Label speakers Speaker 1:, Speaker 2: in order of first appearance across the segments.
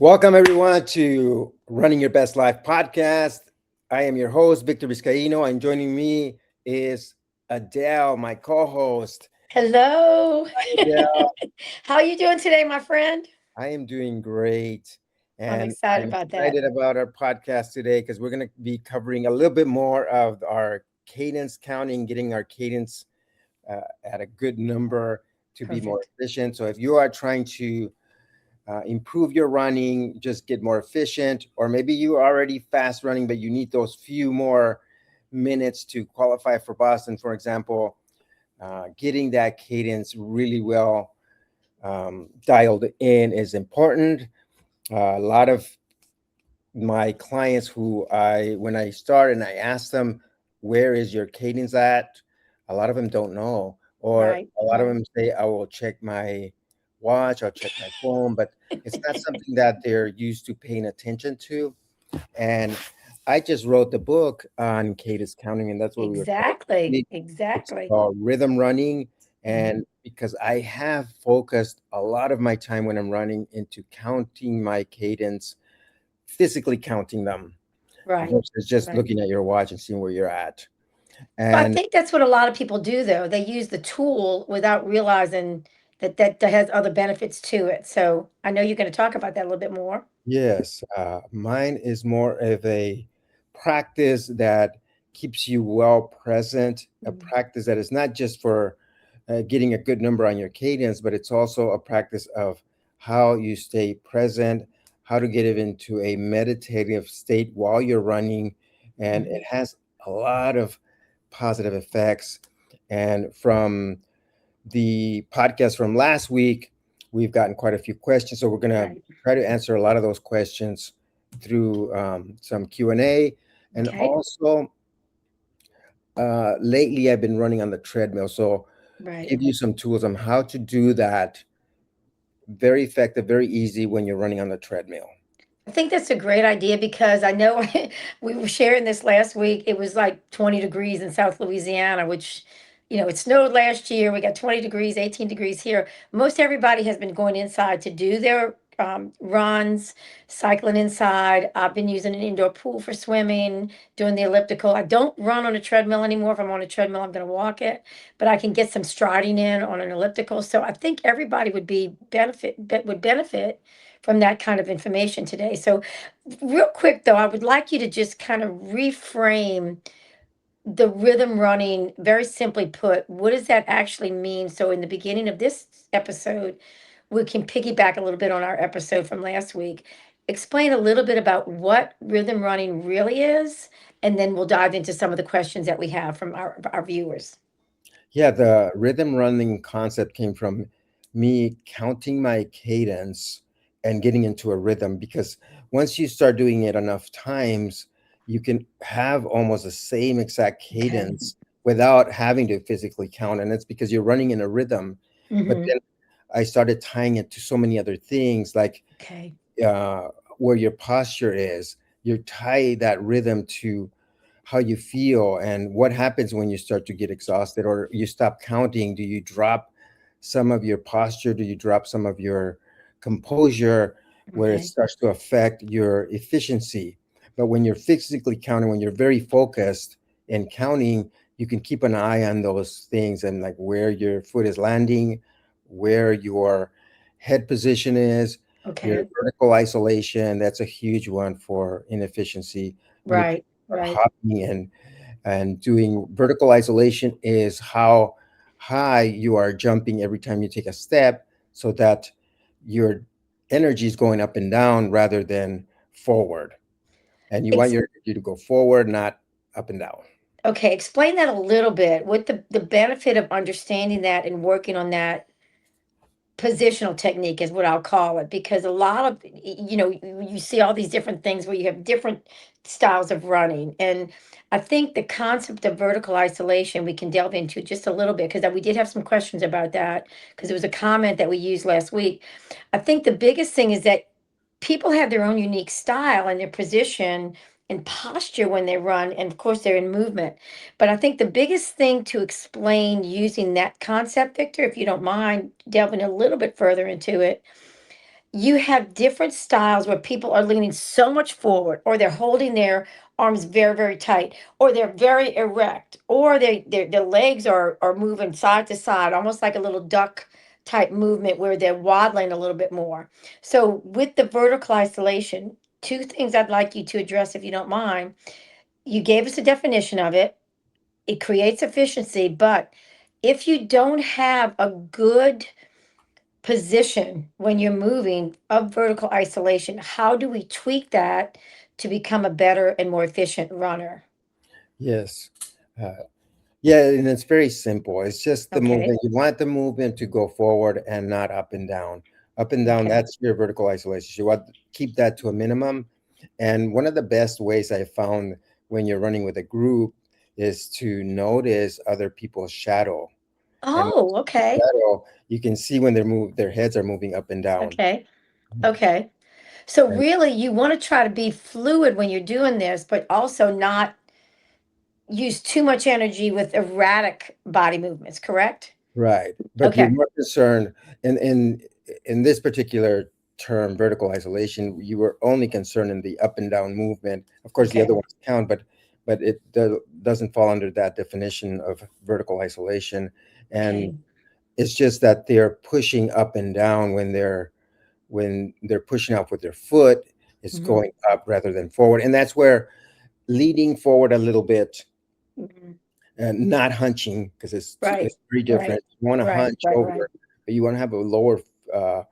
Speaker 1: Welcome, everyone, to Running Your Best Life podcast. I am your host, Victor Vizcaino, and joining me is Adele, my co host.
Speaker 2: Hello.
Speaker 1: Adele,
Speaker 2: How are you doing today, my friend?
Speaker 1: I am doing great.
Speaker 2: I'm
Speaker 1: And
Speaker 2: excited
Speaker 1: I'm
Speaker 2: about that.
Speaker 1: excited about our podcast today because we're going to be covering a little bit more of our cadence counting, getting our cadence at a good number to be more
Speaker 2: Perfect.
Speaker 1: efficient. So if you are trying to improve your running, just get more efficient, or maybe you're already fast running, but you need those few more minutes to qualify for Boston, for example. Getting that cadence really well dialed in is important. A lot of my clients when I start and I ask them, where is your cadence at? A lot of them don't know. Or
Speaker 2: Right,
Speaker 1: a lot of
Speaker 2: right.
Speaker 1: them say, I will check my watch, I'll check my phone, but it's not something that they're used to paying attention to. And I just wrote the book on cadence counting, and that's what we were talking
Speaker 2: Exactly.
Speaker 1: about. It's
Speaker 2: Exactly.
Speaker 1: called Rhythm Running.
Speaker 2: Mhm.
Speaker 1: And because I have focused a lot of my time when I'm running into counting my cadence, physically counting them
Speaker 2: Right,
Speaker 1: versus just
Speaker 2: right.
Speaker 1: looking at your watch and seeing where you're at.
Speaker 2: Well, I
Speaker 1: And
Speaker 2: think that's what a lot of people do, though. They use the tool without realizing that has other benefits to it. So I know you're going to talk about that a little bit more.
Speaker 1: yes, mine is more of a practice that keeps you well present, a
Speaker 2: Mhm.
Speaker 1: practice that is not just for getting a good number on your cadence, but it's also a practice of how you stay present, how to get it into a meditative state while you're running. And
Speaker 2: Mhm.
Speaker 1: it has a lot of positive effects. And from the podcast from last week, we've gotten quite a few questions. So we're going to
Speaker 2: Right.
Speaker 1: try to answer a lot of those questions through some Q&A. And
Speaker 2: Okay.
Speaker 1: also, lately I've been running on the treadmill. So
Speaker 2: Right.
Speaker 1: give you some tools on how to do that. Very effective, very easy when you're running on the treadmill.
Speaker 2: I think that's a great idea because I know we were sharing this last week. It was like 20 degrees in South Louisiana, which, it snowed last year. We got 20 degrees, 18 degrees here. Most everybody has been going inside to do their runs, cycling inside. I've been using an indoor pool for swimming, doing the elliptical. I don't run on a treadmill anymore. If I'm on a treadmill, I'm going to walk it, but I can get some striding in on an elliptical. So I think everybody would benefit from that kind of information today. So, real quick though, I would like you to just kind of reframe the rhythm running, very simply put. What does that actually mean? So, in the beginning of this episode, we can piggyback a little bit on our episode from last week. Explain a little bit about what rhythm running really is, and then we'll dive into some of the questions that we have from our viewers.
Speaker 1: Yeah, the rhythm running concept came from me counting my cadence and getting into a rhythm because once you start doing it enough times, you can have almost the same exact
Speaker 2: Okay.
Speaker 1: cadence without having to physically count. And it's because you're running in a rhythm. But
Speaker 2: Mm-hmm.
Speaker 1: then I started tying it to so many other things like
Speaker 2: Okay.
Speaker 1: uh, where your posture is. You tie that rhythm to how you feel and what happens when you start to get exhausted or you stop counting. Do you drop some of your posture? Do you drop some of your composure where it
Speaker 2: Okay.
Speaker 1: starts to affect your efficiency? But when you're physically counting, when you're very focused and counting, you can keep an eye on those things and like where your foot is landing, where your head position is, your
Speaker 2: Okay.
Speaker 1: vertical isolation. That's a huge one for inefficiency. When you
Speaker 2: Right.
Speaker 1: are
Speaker 2: Right.
Speaker 1: hopping and doing vertical isolation is how high you are jumping every time you take a step so that your energy is going up and down rather than forward. And you want your energy to go forward, not up and down.
Speaker 2: Okay, explain that a little bit. What the benefit of understanding that and working on that positional technique is what I'll call it, because a lot of you see all these different things where you have different styles of running, and I think the concept of vertical isolation we can delve into just a little bit because we did have some questions about that because it was a comment that we used last week. I think the biggest thing is that people have their own unique style and their position and posture when they run, and of course they're in movement. But I think the biggest thing to explain using that concept, Victor, if you don't mind delving a little bit further into it, you have different styles where people are leaning so much forward, or they're holding their arms very, very tight, or they're very erect, or their legs are moving side to side, almost like a little duck type movement where they're waddling a little bit more. So with the vertical isolation, two things I'd like you to address if you don't mind. You gave us a definition of it. It creates efficiency, but if you don't have a good position when you're moving of vertical isolation, how do we tweak that to become a better and more efficient runner?
Speaker 1: Yes. Uh, yeah, and it's very simple. It's just the
Speaker 2: Okay.
Speaker 1: movement. You want the movement to go forward and not up and down. Up and down,
Speaker 2: Okay.
Speaker 1: that's your vertical isolation. You want to keep that to a minimum. And one of the best ways I found when you're running with a group is to notice other people's shadow. And
Speaker 2: Oh, okay.
Speaker 1: shadow, you can see when their heads are moving up and down.
Speaker 2: Okay. Okay. So
Speaker 1: And
Speaker 2: really you want to try to be fluid when you're doing this, but also not use too much energy with erratic body movements, correct?
Speaker 1: right. But you're
Speaker 2: Okay.
Speaker 1: more concerned in this particular term, vertical isolation, you were only concerned in the up and down movement. Of course, the other
Speaker 2: Okay.
Speaker 1: ones count, but it doesn't fall under that definition of vertical isolation. And
Speaker 2: Okay.
Speaker 1: it's just that they're pushing up and down when they're pushing out with their foot, it's
Speaker 2: Hmm.
Speaker 1: going up rather than forward. And that's where leading forward a little bit
Speaker 2: Hmm.
Speaker 1: and not hunching, because
Speaker 2: Right.
Speaker 1: it's very
Speaker 2: Right.
Speaker 1: different. You want to
Speaker 2: Right.
Speaker 1: hunch
Speaker 2: Right. Right.
Speaker 1: over, but you want to have a lower uh,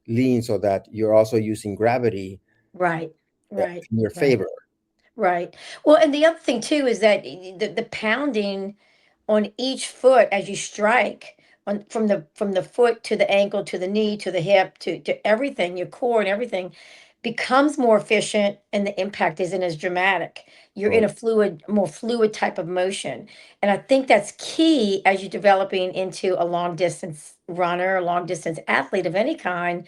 Speaker 1: lean so that you're also using gravity
Speaker 2: Right. Right.
Speaker 1: in your
Speaker 2: Right.
Speaker 1: favor.
Speaker 2: Right. Well, and the other thing too is that the pounding on each foot as you strike on from the foot to the ankle to the knee to the hip to everything, your core and everything becomes more efficient and the impact isn't as dramatic. You're in
Speaker 1: Oh,
Speaker 2: a fluid, more fluid type of motion. And I think that's key as you're developing into a long distance runner, a long distance athlete of any kind,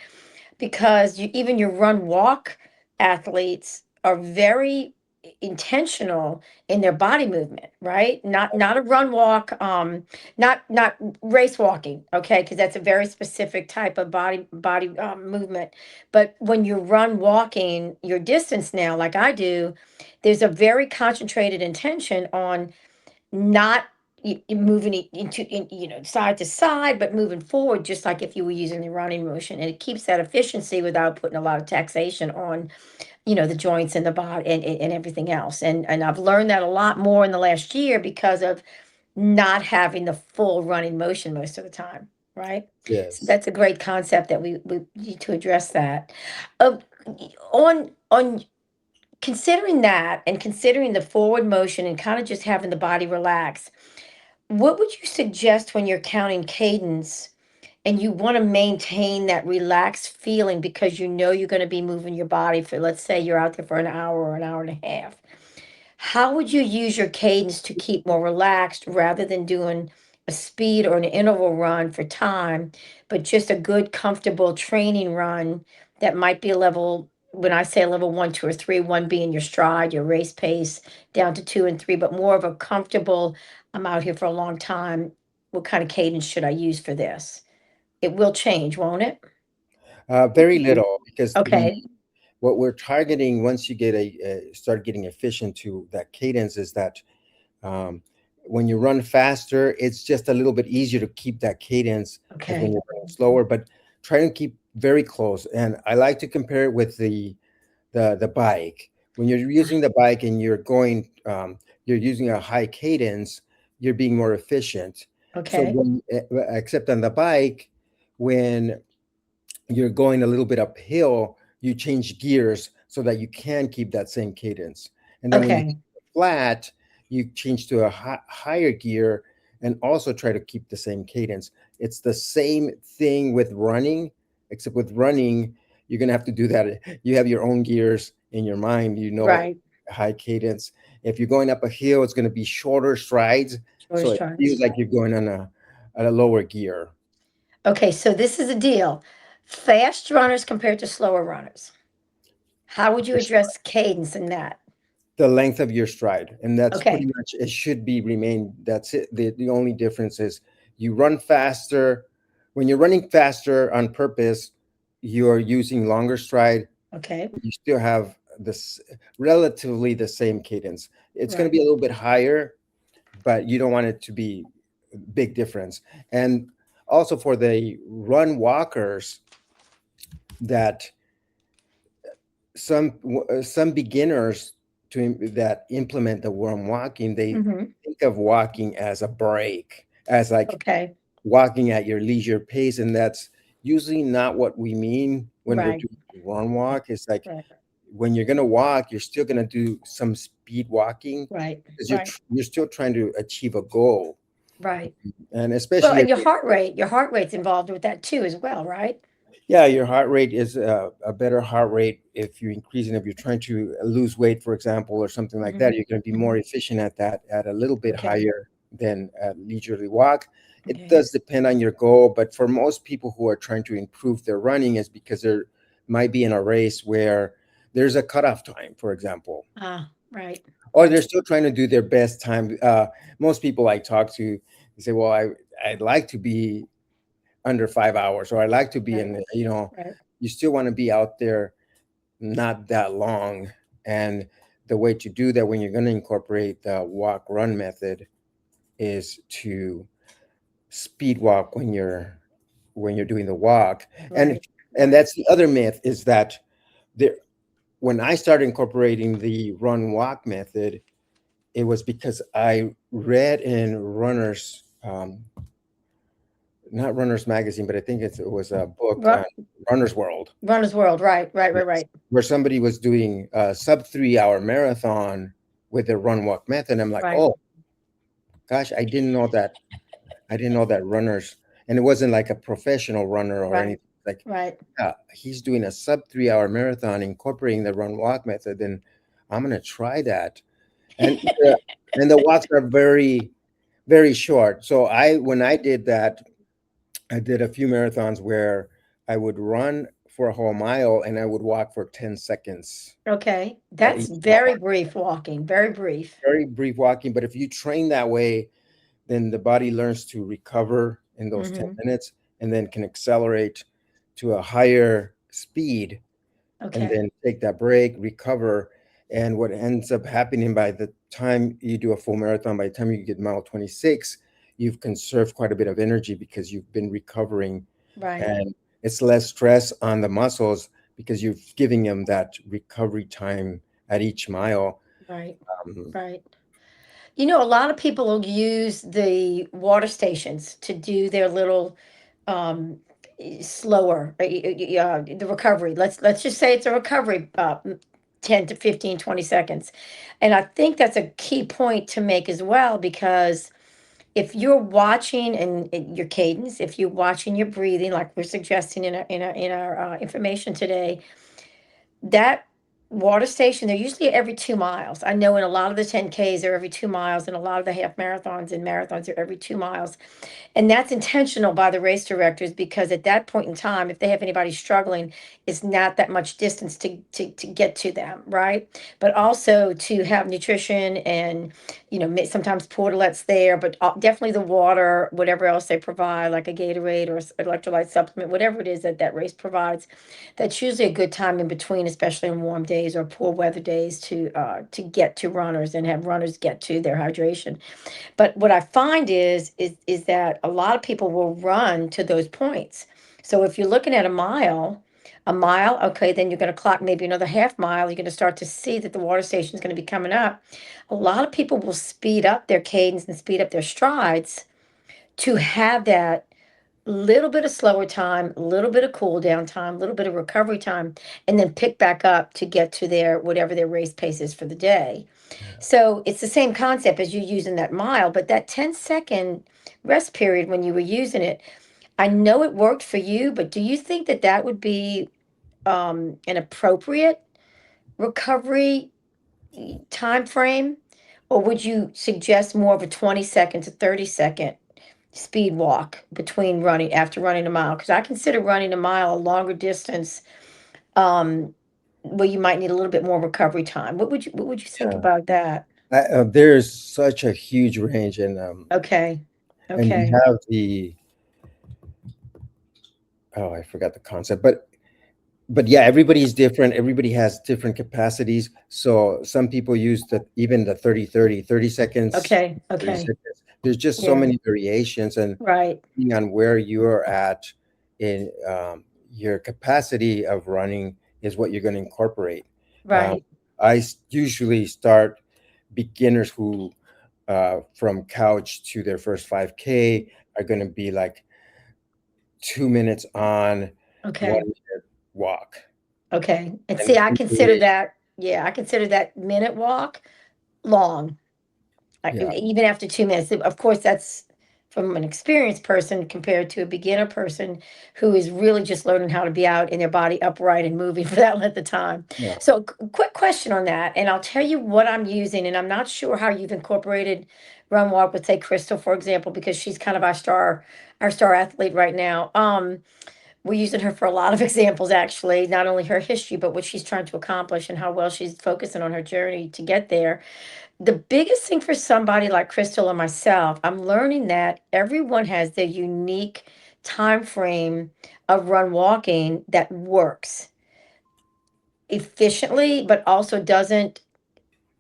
Speaker 2: because you even your run walk athletes are very intentional in their body movement, right? Not a run walk, not race walking, okay, because that's a very specific type of body movement. But when you run walking your distance now like I do, there's a very concentrated intention on not moving it side to side, but moving forward just like if you were using the running motion, and it keeps that efficiency without putting a lot of taxation on the joints and the body and everything else. And I've learned that a lot more in the last year because of not having the full running motion most of the time, right? So
Speaker 1: yes.
Speaker 2: that's a great concept that we need to address that. uh, on considering that, and considering the forward motion and kind of just having the body relax, what would you suggest when you're counting cadence and you want to maintain that relaxed feeling because you know you're going to be moving your body for, let's say, you're out there for an hour or an hour and a half? How would you use your cadence to keep more relaxed rather than doing a speed or an interval run for time, but just a good, comfortable training run that might be a level, when I say a level one, two, or three, one being your stride, your race pace, down to two and three, but more of a comfortable, I'm out here for a long time. What kind of cadence should I use for this? It will change, won't it?
Speaker 1: Very little, because the
Speaker 2: Okay.
Speaker 1: what we're targeting once you get start getting efficient to that cadence is that um, when you run faster, it's just a little bit easier to keep that cadence as when
Speaker 2: Okay.
Speaker 1: you're running slower, but try to keep very close. And I like to compare it with the bike. When you're using the bike and you're using a high cadence, you're being more efficient. So
Speaker 2: Okay.
Speaker 1: when, except on the bike, when you're going a little bit uphill, you change gears so that you can keep that same cadence. And then when you
Speaker 2: Okay.
Speaker 1: get flat, you change to a higher gear and also try to keep the same cadence. It's the same thing with running, except with running, you're going to have to do that. You have your own gears in your mind,
Speaker 2: Right.
Speaker 1: high cadence. If you're going up a hill, it's going to be shorter strides.
Speaker 2: Shorter
Speaker 1: So it feels
Speaker 2: strides.
Speaker 1: like you're going on a lower gear.
Speaker 2: Okay, so this is a deal. Fast runners compared to slower runners. How would you address cadence in that?
Speaker 1: The length of your stride, and that's pretty
Speaker 2: Okay,
Speaker 1: much it. Should be remain, that's it. The only difference is you run faster when you're running faster on purpose. you're using longer stride,
Speaker 2: Okay.
Speaker 1: you still have this relatively the same cadence. It's going to
Speaker 2: Right.
Speaker 1: be a little bit higher, but you don't want it to be a big difference. And also for the run walkers, that some beginners that implement the run walking, they
Speaker 2: Hmm.
Speaker 1: think of walking as a break, as like
Speaker 2: Okay.
Speaker 1: walking at your leisure pace, and that's usually not what we mean when we're
Speaker 2: Right.
Speaker 1: doing run walk. It's like
Speaker 2: Right.
Speaker 1: when you're gonna walk, you're still gonna do some speed walking
Speaker 2: Right.
Speaker 1: because
Speaker 2: Right.
Speaker 1: you're still trying to achieve a goal,
Speaker 2: Right.
Speaker 1: and
Speaker 2: Well,
Speaker 1: especially
Speaker 2: and
Speaker 1: if
Speaker 2: your heart rate's involved with that too, as well, right?
Speaker 1: yeah, your heart rate is a better heart rate if you're increasing. If you're trying to lose weight, for example, or something like
Speaker 2: Hmm.
Speaker 1: that, you're going to be more
Speaker 2: Hmm.
Speaker 1: efficient at that at a little bit
Speaker 2: Okay.
Speaker 1: higher than a leisurely walk. It
Speaker 2: Okay.
Speaker 1: does depend on your goal, but for most people who are trying to improve their running, is because they're might be in a race where there's a cutoff time, for example,
Speaker 2: Ah, right.
Speaker 1: or they're
Speaker 2: Right.
Speaker 1: still trying to do their best time. Most people I talk to, they say, "Well, I'd like to be under 5 hours, or I like to be
Speaker 2: Right.
Speaker 1: in,
Speaker 2: Right.
Speaker 1: you still want to be out there not that long. And the way to do that when you're going to incorporate the walk run method is to speed walk when you're doing the walk. And
Speaker 2: Right.
Speaker 1: and
Speaker 2: Right.
Speaker 1: that's the other myth, is that there when I started incorporating the run walk method, it was because I read in runners not runners magazine, but I think it was a book on
Speaker 2: Run,
Speaker 1: Runner's World.
Speaker 2: Runner's World. Right. Right. Right.
Speaker 1: Yes.
Speaker 2: Right.
Speaker 1: Where somebody was doing a sub 3 hour marathon with the run walk method. I'm like,
Speaker 2: Right.
Speaker 1: oh gosh, I didn't know that. I didn't know that runners, and it wasn't like a professional runner or
Speaker 2: Right.
Speaker 1: anything. Like,
Speaker 2: Right.
Speaker 1: yeah, he's doing a sub 3 hour marathon incorporating the run walk method. Then I'm gonna try that. And and the walks are very, very short. So when I did that, I did a few marathons where I would run for a whole mile and I would walk for 10 seconds
Speaker 2: Okay.
Speaker 1: at
Speaker 2: That's
Speaker 1: each mile.
Speaker 2: very brief walking. Very brief.
Speaker 1: Very brief walking, but if you train that way, then the body learns to recover in those 10
Speaker 2: Hmm.
Speaker 1: minutes and then can accelerate to a higher speed and
Speaker 2: Okay.
Speaker 1: then take that break, recover. And what ends up happening by the time you do a full marathon, by the time you get mile 26, you've conserved quite a bit of energy because you've been recovering,
Speaker 2: Right.
Speaker 1: and it's less stress on the muscles because you're giving them that recovery time at each mile.
Speaker 2: Right.
Speaker 1: Um,
Speaker 2: Right. A lot of people will use the water stations to do their little um slower the recovery. Let's just say it's a recovery 10 to 15, 20 seconds. And I think that's a key point to make as well, because if you're watching and your cadence, if you're watching your breathing, like we're suggesting in our information today, that water station, they're usually every 2 miles. I know in a lot of the 10Ks, they're every 2 miles, and a lot of the half marathons and marathons are every 2 miles. And that's intentional by the race directors, because at that point in time, if they have anybody struggling, it's not that much distance to get to them, right? But also to have nutrition and, sometimes portalets there, but definitely the water, whatever else they provide, like a Gatorade or electrolyte supplement, whatever it is that that race provides. That's usually a good time in between, especially on warm days or poor weather days, to get to runners and have runners get to their hydration. But what I find is that a lot of people will run to those points. So if you're looking at a mile, okay, then you're going to clock maybe another half mile. You're going to start to see that the water station is going to be coming up. A lot of people will speed up their cadence and speed up their strides to have that little bit of slower time, a little bit of cool down time, a little bit of recovery time, and then pick back up to get to their whatever their race pace is for the day. So it's the same concept as you using that mile, but that 10-second rest period when you were using it, I know it worked for you, but do you think that that would be an appropriate recovery time frame? Or would you suggest more of a 20-second to 30-second speed walk between running after running a mile? Because I consider running a mile a longer distance, um, where you might need a little bit more recovery time. What would you think
Speaker 1: yeah.
Speaker 2: about that?
Speaker 1: There's such a huge range,
Speaker 2: Okay.
Speaker 1: and you
Speaker 2: Okay.
Speaker 1: have the oh, I forgot the concept, but but yeah, everybody's different. Everybody has different capacities. So some people use even the 30 seconds,
Speaker 2: Okay,
Speaker 1: 30
Speaker 2: okay.
Speaker 1: seconds. There's just so
Speaker 2: Yeah,
Speaker 1: many variations, and
Speaker 2: right,
Speaker 1: depending on where you're at in your capacity of running is what you're going to incorporate. Um,
Speaker 2: right.
Speaker 1: usually start beginners who from couch to their first 5K are going to be like 2 minutes on, one
Speaker 2: Okay,
Speaker 1: minute walk.
Speaker 2: okay. And
Speaker 1: And
Speaker 2: see, I consider
Speaker 1: variation.
Speaker 2: that, yeah, I consider that minute walk long.
Speaker 1: Yeah,
Speaker 2: Even after 2 minutes, of course, that's from an experienced person compared to a beginner person who is really just learning how to be out in their body upright and moving for that length of time.
Speaker 1: yeah,
Speaker 2: So, quick question on that, and I'll tell you what I'm using, and I'm not sure how you've incorporated run walk with, say, Crystal, for example, because she's kind of our star athlete right now. We're using her for a lot of examples, actually, not only her history, but what she's trying to accomplish and how well she's focusing on her journey to get there. The biggest thing for somebody like Crystal or myself, I'm learning that everyone has their unique time frame of run walking that works efficiently, but also doesn't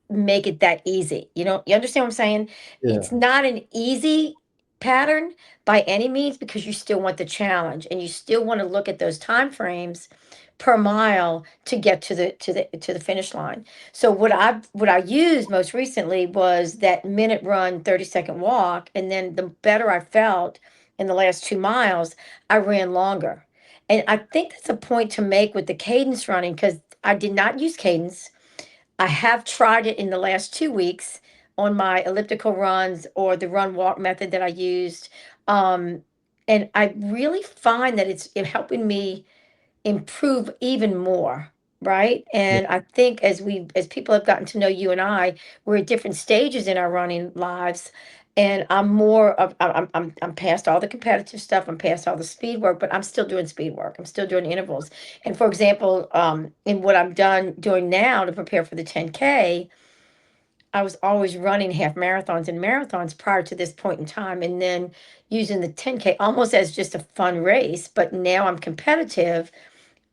Speaker 2: make it that easy. You understand what I'm saying?
Speaker 1: yeah,
Speaker 2: It's not an easy pattern by any means because you still want the challenge and you still want to look at those time frames per mile to get to the finish line. So what I used most recently was that minute run 30-second walk, and then the better I felt in the last 2 miles, I ran longer. And I think that's a point to make with the cadence running because I did not use cadence. I have tried it in the last 2 weeks on my elliptical runs or the run walk method that I used. Um, and I really find that it's helping me improve even more, right?
Speaker 1: yeah.
Speaker 2: And I think as people have gotten to know you and I, we're at different stages in our running lives. And I'm more of I'm past all the competitive stuff. I'm past all the speed work, but I'm still doing speed work. I'm still doing intervals. And for example, in what I'm done doing now to prepare for the 10K, I was always running half marathons and marathons prior to this point in time, and then using the 10K almost as just a fun race. But now I'm competitive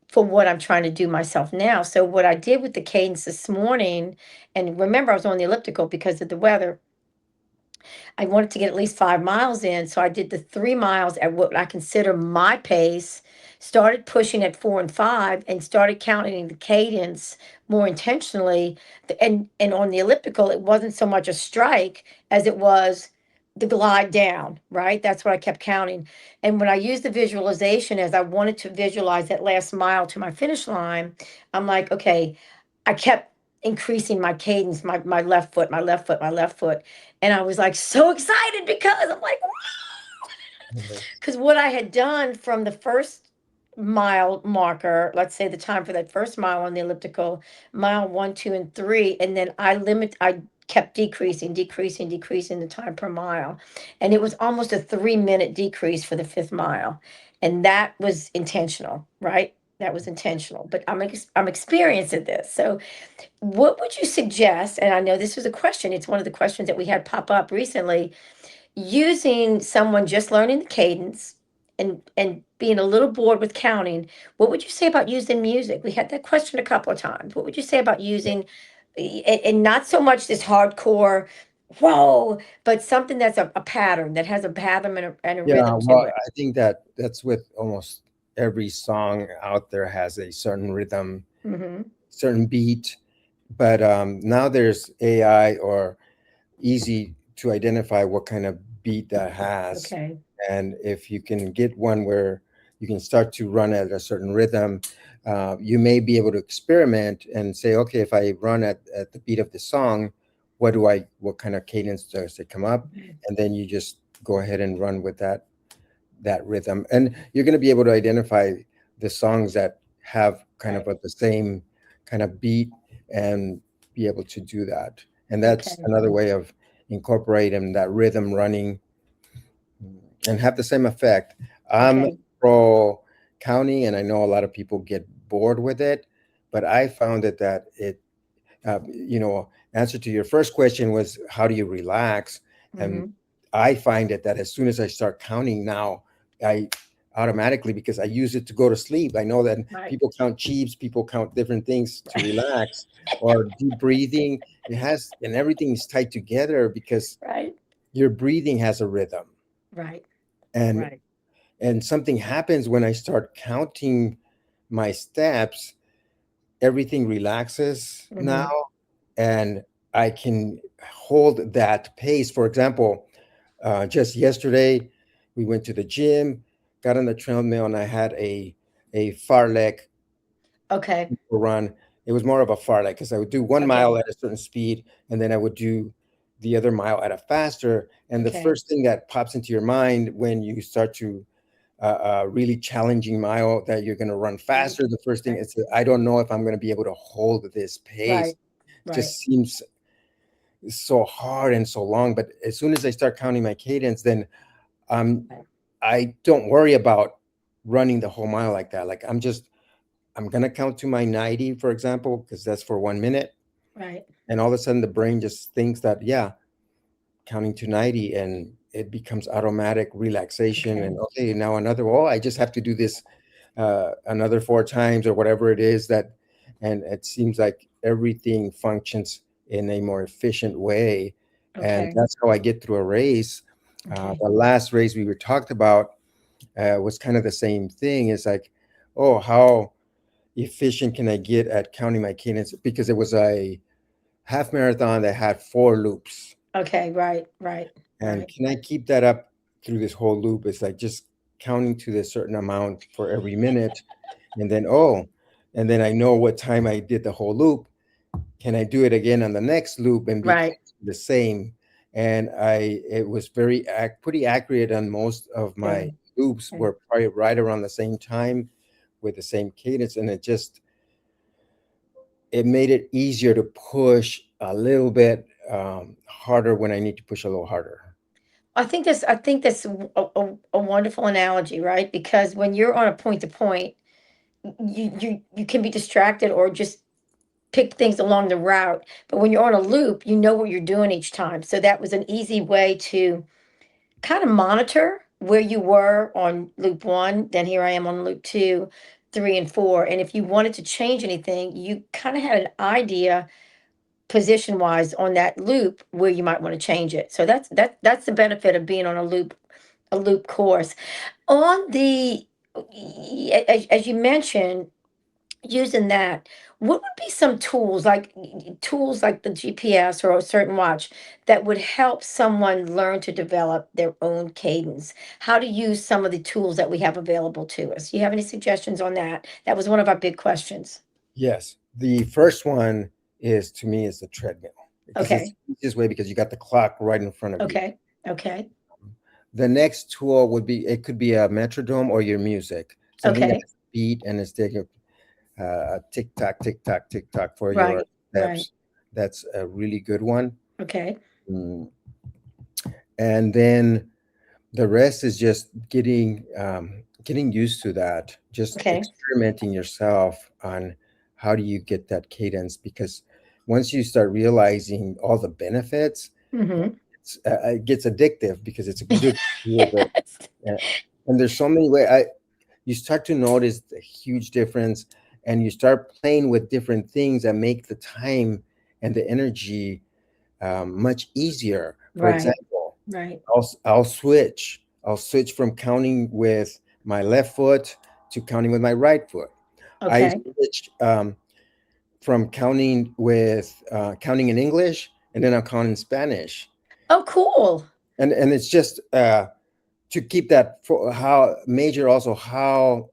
Speaker 2: for what I'm trying to do myself now. So what I did with the cadence this morning, and remember I was on the elliptical because of the weather, I wanted to get at least 5 miles in. So I did the 3 miles at what I consider my pace, started pushing at 4 and 5, and started counting the cadence more intentionally. And on the elliptical, it wasn't so much a strike as it was the glide down, right? That's what I kept counting. And when I used the visualization as I wanted to visualize that last mile to my finish line, I'm like, okay, I kept increasing my cadence, my left foot, my left foot, my left foot. And I was like so excited because I'm like,
Speaker 1: Mhm.
Speaker 2: because what I had done from the first mile marker, let's say the time for that first mile on the elliptical, mile 1, 2, and 3, and then I kept decreasing, decreasing, decreasing the time per mile. And it was almost a 3-minute decrease for the fifth mile. And that was intentional, right? That was intentional. But I'm experienced at this. So what would you suggest? And I know this was a question, it's one of the questions that we had pop up recently, using someone just learning the cadence and being a little bored with counting. What would you say about using music? We had that question a couple of times. What would you say about using and not so much this hardcore whoa, but something that's a pattern that has a pattern and a
Speaker 1: Yeah,
Speaker 2: rhythm to
Speaker 1: well,
Speaker 2: it.
Speaker 1: I think that's with almost every song out there has a certain rhythm,
Speaker 2: Hmm.
Speaker 1: certain beat. But now there's AI or easy to identify what kind of beat that has.
Speaker 2: Okay.
Speaker 1: And if you can get one where you can start to run at a certain rhythm, you may be able to experiment and say, okay, if I run at the beat of the song, what kind of cadence does it come up?
Speaker 2: Mhm.
Speaker 1: And then you just go ahead and run with that rhythm. And you're going to be able to identify the songs that have kind of
Speaker 2: Right.
Speaker 1: the same kind of beat and be able to do that. And that's
Speaker 2: Okay.
Speaker 1: another way of incorporating that rhythm running and have the same effect. I'm
Speaker 2: Okay.
Speaker 1: pro counting, and I know a lot of people get bored with it, but I found it that answer to your first question was how do you relax? And
Speaker 2: Hmm.
Speaker 1: I find it that as soon as I start counting now, I automatically because I use it to go to sleep. I know that
Speaker 2: Right.
Speaker 1: people count cheeps, people count different things to relax or deep breathing. It has, and everything is tied together because
Speaker 2: Right.
Speaker 1: your breathing has a rhythm.
Speaker 2: Right.
Speaker 1: And
Speaker 2: Right.
Speaker 1: and something happens when I start counting my steps, everything relaxes now,
Speaker 2: Hmm.
Speaker 1: and I can hold that pace. For example, just yesterday, we went to the gym, got on the treadmill, and I had a far leg
Speaker 2: Okay.
Speaker 1: run. It was more of a far leg because I would do 1 mile
Speaker 2: Okay.
Speaker 1: at a certain speed, and then I would do the other mile at a faster. And the
Speaker 2: Okay.
Speaker 1: first thing that pops into your mind when you start to really challenging mile that you're going to run
Speaker 2: Right.
Speaker 1: faster, the first thing
Speaker 2: Right.
Speaker 1: is I don't know if I'm going to be able to hold this pace.
Speaker 2: Right.
Speaker 1: It
Speaker 2: Right.
Speaker 1: just seems so hard and so long. But as soon as I start counting my cadence, then um,
Speaker 2: Right.
Speaker 1: I don't worry about running the whole mile like that. Like I'm gonna count to my 90, for example, because that's for 1 minute,
Speaker 2: Right.
Speaker 1: and all of a sudden the brain just thinks that yeah, counting to 90, and it becomes automatic relaxation.
Speaker 2: Okay.
Speaker 1: And okay, now another. Oh, I just have to do this another 4 times or whatever it is that, and it seems like everything functions in a more efficient way, and
Speaker 2: Okay.
Speaker 1: that's how I get through a race.
Speaker 2: Okay.
Speaker 1: The last race we were talked about was kind of the same thing. It's like, oh, how efficient can I get at counting my cadence? Because it was a half marathon that had 4 loops.
Speaker 2: Okay. Right. Right.
Speaker 1: And
Speaker 2: Right.
Speaker 1: can I keep that up through this whole loop? It's like just counting to this certain amount for every minute. And then, oh, and then I know what time I did the whole loop. Can I do it again on the next loop and be
Speaker 2: Right.
Speaker 1: the same? And it was pretty accurate on most of my
Speaker 2: Good.
Speaker 1: loops
Speaker 2: Good.
Speaker 1: were probably right around the same time with the same cadence. And it made it easier to push a little bit harder when I need to push a little harder.
Speaker 2: I think that's a wonderful analogy, right? Because when you're on a point to point, you can be distracted or just pick things along the route. But when you're on a loop, you know what you're doing each time. So that was an easy way to kind of monitor where you were on loop one. Then here I am on loop two, three, and four. And if you wanted to change anything, you kind of had an idea position wise on that loop where you might want to change it. So that's the benefit of being on a loop course. On the as you mentioned, using that, what would be some tools like tools like the GPS or a certain watch that would help someone learn to develop their own cadence? How to use some of the tools that we have available to us? Do you have any suggestions on that? That was one of our big questions.
Speaker 1: Yes. The first one is to me is the treadmill because it's
Speaker 2: Okay.
Speaker 1: the easiest way because you got the clock right in front of you.
Speaker 2: Okay. Okay.
Speaker 1: The next tool would be it could be a metronome or your music, something that
Speaker 2: Okay.
Speaker 1: has a beat and is taking tick tock, tick tock for your
Speaker 2: Right. Right.
Speaker 1: steps. That's a really good one.
Speaker 2: Okay.
Speaker 1: Mm. And then the rest is just getting used to that, just
Speaker 2: Okay.
Speaker 1: experimenting yourself on how do you get that cadence because once you start realizing all the benefits,
Speaker 2: Mm-hmm.
Speaker 1: it gets addictive because it's a good feel good.
Speaker 2: Yes.
Speaker 1: Uh, and there's so many ways you start to notice the huge difference and you start playing with different things that make the time and the energy much easier. For
Speaker 2: Right.
Speaker 1: example,
Speaker 2: Right.
Speaker 1: I'll switch from counting with my left foot to counting with my right foot. I
Speaker 2: Okay.
Speaker 1: switched from counting in English, and then I'll count in Spanish.
Speaker 2: Oh, cool.
Speaker 1: And it's just to keep that for how major also how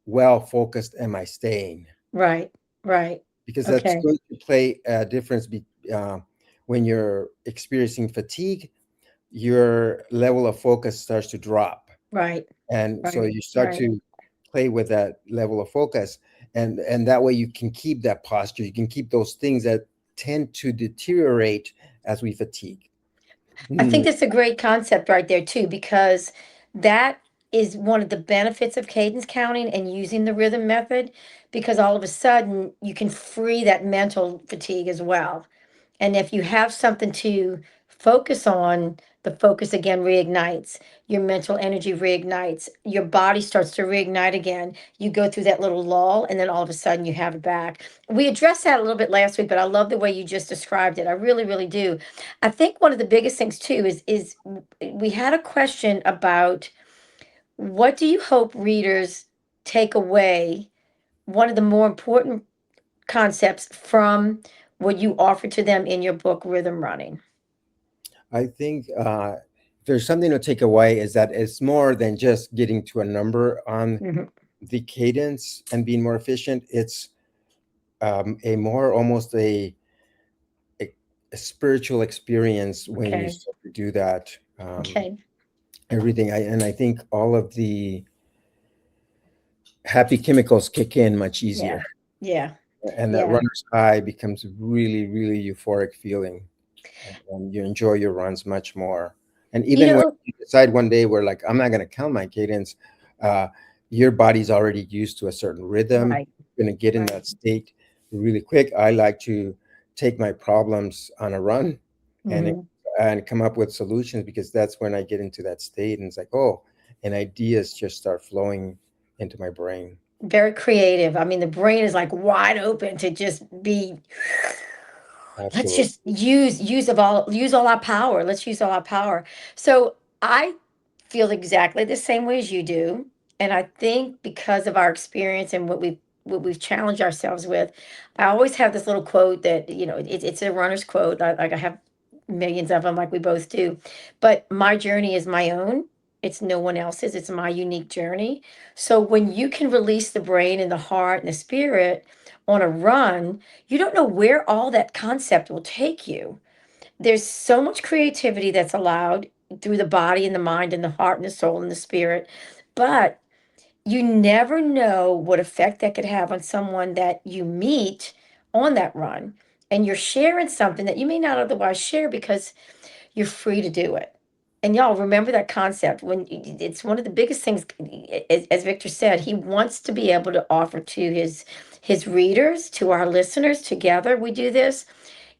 Speaker 1: well focused am I staying,
Speaker 2: Right. Right.
Speaker 1: because that's
Speaker 2: Okay.
Speaker 1: going to play a difference uh, when you're experiencing fatigue, your level of focus starts to drop,
Speaker 2: Right.
Speaker 1: and so
Speaker 2: Right.
Speaker 1: you start
Speaker 2: Right.
Speaker 1: to play with that level of focus, and that way you can keep that posture, you can keep those things that tend to deteriorate as we fatigue.
Speaker 2: I think
Speaker 1: Mm,
Speaker 2: that's a great concept right there too, because that is one of the benefits of cadence counting and using the rhythm method, because all of a sudden you can free that mental fatigue as well. And if you have something to focus on the focus again reignites, your mental energy reignites, your body starts to reignite again. You go through that little lull, and then all of a sudden you have it back. We addressed that a little bit last week, but I love the way you just described it. I really, really do. I think one of the biggest things too is we had a question about what do you hope readers take away, one of the more important concepts from what you offer to them in your book, Rhythm Running.
Speaker 1: I think if there's something to take away is that it's more than just getting to a number on
Speaker 2: Hmm.
Speaker 1: the cadence and being more efficient. It's a more almost a, a spiritual experience when you
Speaker 2: Okay.
Speaker 1: start to do that.
Speaker 2: Okay.
Speaker 1: Everything and I think all of the happy chemicals kick in much
Speaker 2: Yeah.
Speaker 1: easier,
Speaker 2: Yeah.
Speaker 1: and that
Speaker 2: Yeah.
Speaker 1: runner's high becomes a really, really euphoric feeling, and you enjoy your runs much more. And
Speaker 2: You
Speaker 1: even when
Speaker 2: know,
Speaker 1: you decide one day where like I'm not going to count my cadence, uh, your body's already used to a certain rhythm.
Speaker 2: right.
Speaker 1: You're going to get in
Speaker 2: Right.
Speaker 1: that state really quick. I like to take my problems on a run and
Speaker 2: Hmm.
Speaker 1: and come up with solutions, because that's when I get into that state and it's like, oh, and ideas just start flowing into my brain.
Speaker 2: Very creative. I mean, the brain is like wide open to just be, let's
Speaker 1: Absolutely.
Speaker 2: just use all our power. Let's use all our power. So I feel exactly the same way as you do. And I think because of our experience and what we've challenged ourselves with, I always have this little quote that, it's a runner's quote. Like I have millions of them, like we both do. But my journey is my own. It's no one else's. It's my unique journey. So when you can release the brain and the heart and the spirit on a run, you don't know where all that concept will take you. There's so much creativity that's allowed through the body and the mind and the heart and the soul and the spirit. But you never know what effect that could have on someone that you meet on that run. And you're sharing something that you may not otherwise share because you're free to do it. And y'all remember that concept when it's one of the biggest things, as Victor said, he wants to be able to offer to his readers, to our listeners. Together we do this.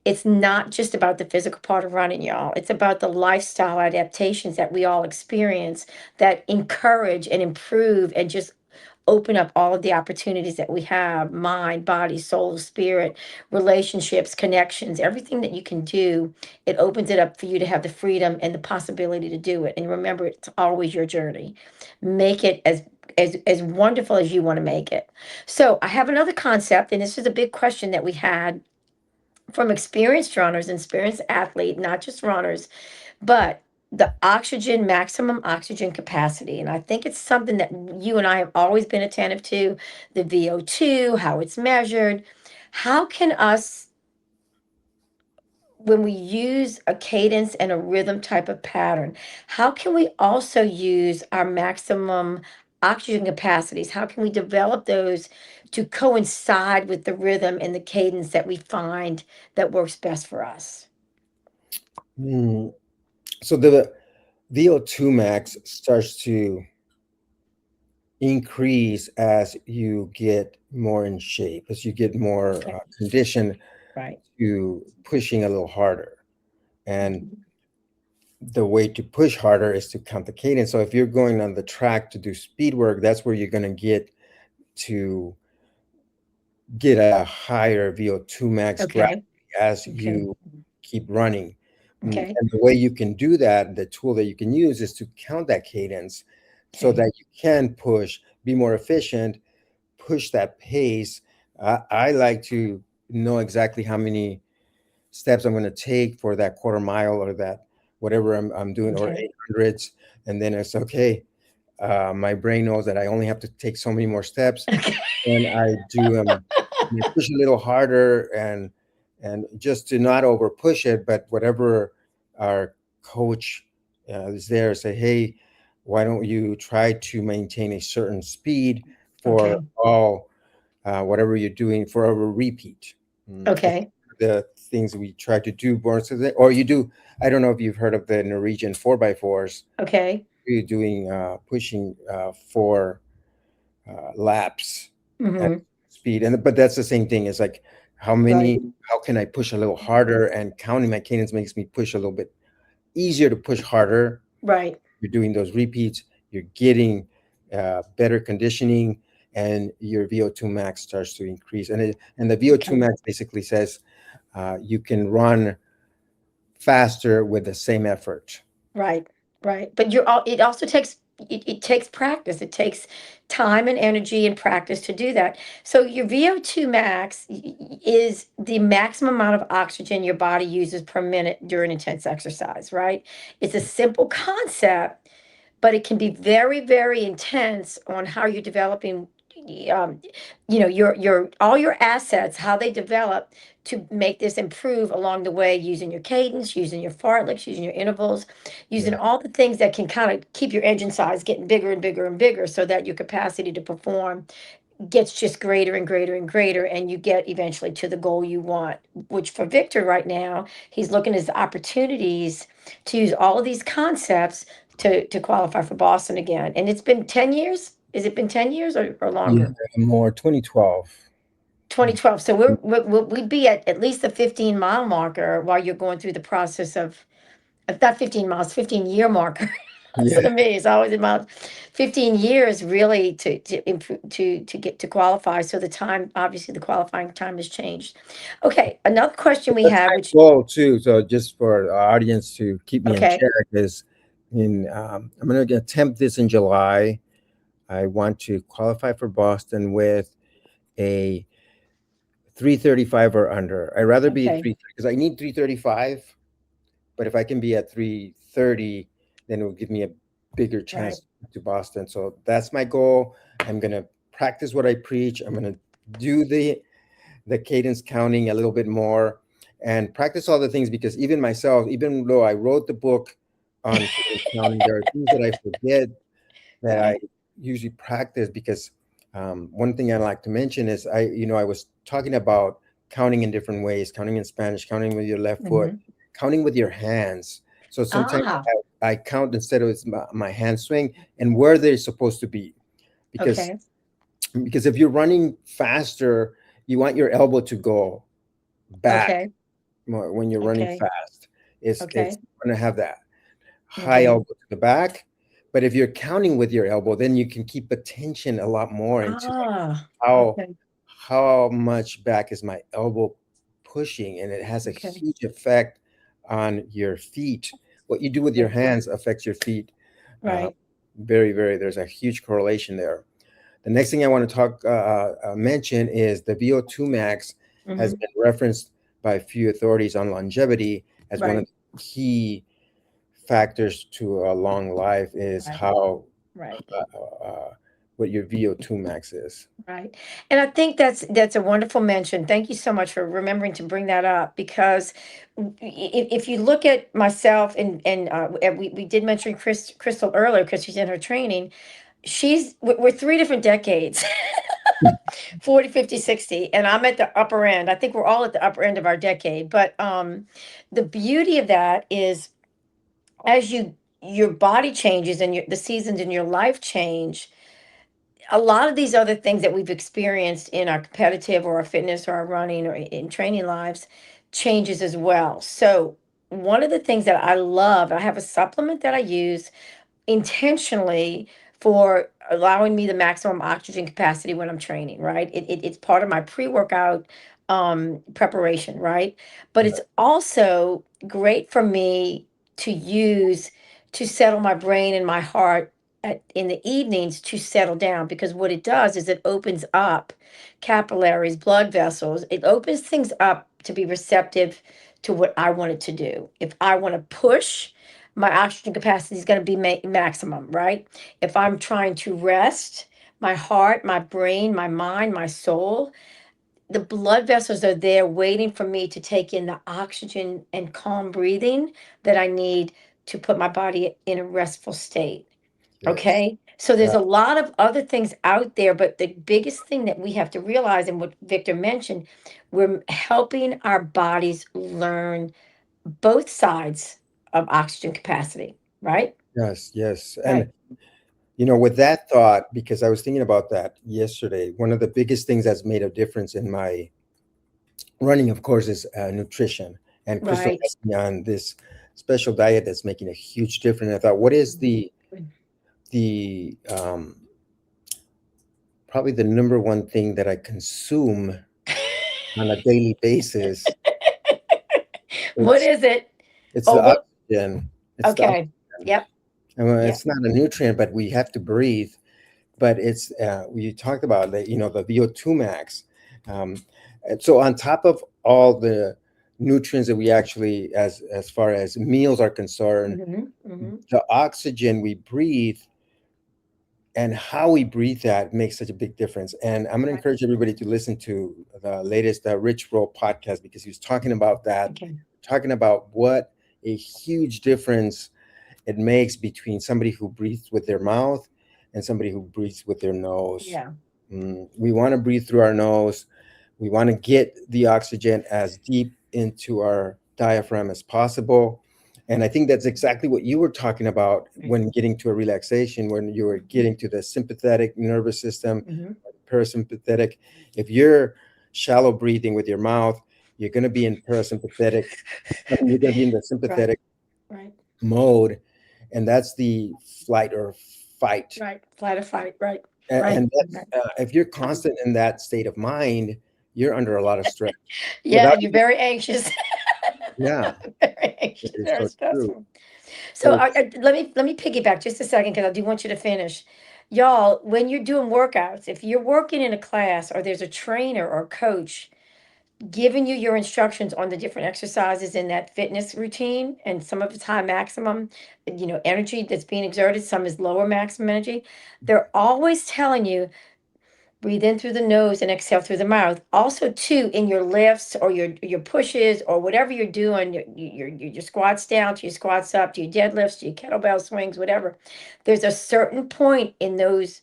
Speaker 2: It's not just about the physical part of running, y'all. It's about the lifestyle adaptations that we all experience that encourage and improve and just open up all of the opportunities that we have: mind, body, soul, spirit, relationships, connections, everything that you can do. It opens it up for you to have the freedom and the possibility to do it. And remember, it's always your journey. Make it as wonderful as you want to make it. So I have another concept, and this is a big question that we had from experienced runners and experienced athlete, not just runners, but the oxygen, maximum oxygen capacity. And I think it's something that you and I have always been attentive to, the VO2, how it's measured. How can us, when we use a cadence and a rhythm type of pattern, how can we also use our maximum oxygen capacities? How can we develop those to coincide with the rhythm and the cadence that we find that works best for us?
Speaker 1: Hmm. So the VO2 max starts to increase as you get more in shape, as you get more
Speaker 2: Okay.
Speaker 1: conditioned
Speaker 2: Right.
Speaker 1: to pushing a little harder. And
Speaker 2: Mhm.
Speaker 1: the way to push harder is to count the cadence. So if you're going on the track to do speed work, that's where you're going to to get a higher VO2 max gradually
Speaker 2: Okay.
Speaker 1: as
Speaker 2: Okay.
Speaker 1: you keep running.
Speaker 2: Okay.
Speaker 1: And the way you can do that, the tool that you can use is to count that cadence so
Speaker 2: Okay.
Speaker 1: that you can push, be more efficient, push that pace. I like to know exactly how many steps I'm going to take for that quarter mile or that whatever I'm doing, or
Speaker 2: Okay.
Speaker 1: 800s. And then it's okay. My brain knows that I only have to take so many more steps,
Speaker 2: Okay.
Speaker 1: and I do push a little harder, and just to not over push it, but whatever our coach is there, say, hey, why don't you try to maintain a certain speed for
Speaker 2: Okay.
Speaker 1: all whatever you're doing for a repeat. It's
Speaker 2: Okay.
Speaker 1: the things we try to do more so that, or you do. I don't know if you've heard of the Norwegian 4x4s.
Speaker 2: Okay.
Speaker 1: You're doing pushing for laps at
Speaker 2: Mm-hmm.
Speaker 1: speed, and but that's the same thing. It's like how
Speaker 2: Right.
Speaker 1: many, how can I push a little harder, and counting my cadence makes me push a little bit easier to push harder.
Speaker 2: Right.
Speaker 1: You're doing those repeats, you're getting better conditioning, and your VO2 max starts to increase. And the VO2
Speaker 2: Okay.
Speaker 1: max basically says you can run faster with the same effort.
Speaker 2: Right, right. But you're all, it also takes it takes practice. It takes time and energy and practice to do that. So your VO2 max is the maximum amount of oxygen your body uses per minute during intense exercise, right? It's a simple concept, but it can be very, very intense on how you're developing um, your all your assets, how they develop to make this improve along the way, using your cadence, using your fartleks, using your intervals, using
Speaker 1: Yeah.
Speaker 2: all the things that can kind of keep your engine size getting bigger and bigger and bigger, so that your capacity to perform gets just greater and greater and greater, and you get eventually to the goal you want. Which for Victor right now, he's looking at his opportunities to use all of these concepts to qualify for Boston again. And it's been 10 years. Has it been 10 years or
Speaker 1: Yeah,
Speaker 2: longer?
Speaker 1: more 2012.
Speaker 2: 2012. So we'd be at least the 15-mile marker while you're going through the process of not 15 miles, 15-year marker.
Speaker 1: Yeah.
Speaker 2: Listen to me, it's always about 15 years really to improve to get to qualify. So the time, obviously the qualifying time has changed. Okay, another question we
Speaker 1: That's
Speaker 2: have,
Speaker 1: my
Speaker 2: which
Speaker 1: goal too. So just for the audience to keep me in
Speaker 2: okay,
Speaker 1: check is I'm going to attempt this in July. I want to qualify for Boston with a 335 or under. I'd rather be
Speaker 2: okay,
Speaker 1: 3 because I need 335, but if I can be at 330, then it will give me a bigger
Speaker 2: right,
Speaker 1: chance to Boston. So that's my goal. I'm going to practice what I preach. I'm going to do the cadence counting a little bit more and practice all the things, because even myself, even though I wrote the book on cadence counting, there are things that I forget that I
Speaker 2: right,
Speaker 1: usually practice. Because one thing I like to mention is I was talking about counting in different ways, counting in Spanish, counting with your left foot,
Speaker 2: hmm,
Speaker 1: counting with your hands. So sometimes
Speaker 2: ah,
Speaker 1: I count instead of my hand swing and where they're supposed to be, because
Speaker 2: okay,
Speaker 1: if you're running faster, you want your elbow to go back
Speaker 2: okay,
Speaker 1: more when you're running
Speaker 2: okay,
Speaker 1: fast. It's
Speaker 2: okay,
Speaker 1: going to have that high
Speaker 2: okay,
Speaker 1: elbow to the back. But if you're counting with your elbow, then you can keep attention a lot more into like
Speaker 2: ah,
Speaker 1: how
Speaker 2: okay,
Speaker 1: how much back is my elbow pushing, and it has a
Speaker 2: okay,
Speaker 1: huge effect on your feet. What you do with your
Speaker 2: okay,
Speaker 1: hands affects your feet. Uh,
Speaker 2: right,
Speaker 1: very, very. There's a huge correlation there. The next thing I want to mention is the VO2 max has
Speaker 2: hmm,
Speaker 1: been referenced by a few authorities on longevity as one of
Speaker 2: right,
Speaker 1: the key factors to a long life, is
Speaker 2: right,
Speaker 1: how
Speaker 2: right.
Speaker 1: what your VO2 max is.
Speaker 2: Right. And I think that's a wonderful mention. Thank you so much for remembering to bring that up, because if you look at myself and we did mention Crystal earlier because she's in her training. We're three different decades. 40, 50, 60, and I'm at the upper end. I think we're all at the upper end of our decade. But the beauty of that is, as your body changes and the seasons in your life change, a lot of these other things that we've experienced in our competitive or our fitness or our running or in training lives changes as well. So one of the things that I love, I have a supplement that I use intentionally for allowing me the maximum oxygen capacity when I'm training, right? It's part of my pre-workout preparation, right? But it's also great for me to use to settle my brain and my heart in the evenings to settle down, because what it does is it opens up capillaries, blood vessels. It opens things up to be receptive to what I want it to do. If I want to push, my oxygen capacity is going to be maximum, right? If I'm trying to rest, my heart, my brain, my mind, my soul, the blood vessels are there waiting for me to take in the oxygen and calm breathing that I need to put my body in a restful state.
Speaker 1: Yes.
Speaker 2: Okay. So there's
Speaker 1: Yeah.
Speaker 2: a lot of other things out there, but the biggest thing that we have to realize, and what Victor mentioned, we're helping our bodies learn both sides of oxygen capacity, right?
Speaker 1: Yes. Yes.
Speaker 2: Right.
Speaker 1: And with that thought, because I was thinking about that yesterday, one of the biggest things that's made a difference in my running, of course, is nutrition. And Crystal
Speaker 2: Right.
Speaker 1: has me on this special diet that's making a huge difference. I thought, what is
Speaker 2: Mhm.
Speaker 1: the probably the number one thing that I consume on a daily basis?
Speaker 2: What
Speaker 1: It's
Speaker 2: is it?
Speaker 1: it's
Speaker 2: Oh,
Speaker 1: the
Speaker 2: what?
Speaker 1: oxygen. It's the
Speaker 2: Okay.
Speaker 1: oxygen.
Speaker 2: Yep.
Speaker 1: I mean,
Speaker 2: Yep.
Speaker 1: it's not a nutrient, but we have to breathe. But it's you talked about the the VO2 max. Um, and so on top of all the nutrients that we actually, as far as meals are concerned,
Speaker 2: Hmm. Hmm.
Speaker 1: the oxygen we breathe and how we breathe that makes such a big difference. And I'm going to
Speaker 2: Right.
Speaker 1: encourage everybody to listen to the latest Rich Roll podcast because he was talking about that,
Speaker 2: Okay.
Speaker 1: talking about what a huge difference it makes between somebody who breathes with their mouth and somebody who breathes with their nose.
Speaker 2: Yeah.
Speaker 1: We want to breathe through our nose. We want to get the oxygen as deep into our diaphragm as possible. And I think that's exactly what you were talking about
Speaker 2: Right.
Speaker 1: when getting to a relaxation, when you were getting to the sympathetic nervous system,
Speaker 2: Hmm.
Speaker 1: parasympathetic. If you're shallow breathing with your mouth, you're going to be in parasympathetic. I mean, you're going to be in the
Speaker 2: Right.
Speaker 1: sympathetic
Speaker 2: Right.
Speaker 1: mode, and that's the flight or fight.
Speaker 2: Right. Flight or fight. Right. Right.
Speaker 1: And that's
Speaker 2: Right.
Speaker 1: if you're constant in that state of mind, you're under a lot of stress
Speaker 2: Yeah,
Speaker 1: without
Speaker 2: and you're
Speaker 1: even,
Speaker 2: very anxious.
Speaker 1: yeah,
Speaker 2: Very
Speaker 1: it
Speaker 2: anxious,
Speaker 1: is
Speaker 2: very
Speaker 1: so true.
Speaker 2: stressful. So
Speaker 1: So it's
Speaker 2: let me piggyback just a second because I do want you to finish. Y'all, when you're doing workouts, if you're working in a class or there's a trainer or coach giving you your instructions on the different exercises in that fitness routine, and some of it's high maximum, energy that's being exerted, some is lower maximum energy, they're always telling you breathe in through the nose and exhale through the mouth. Also, too, in your lifts or your pushes or whatever you're doing, your squats down to your squats up to your deadlifts to your kettlebell swings, whatever. There's a certain point in those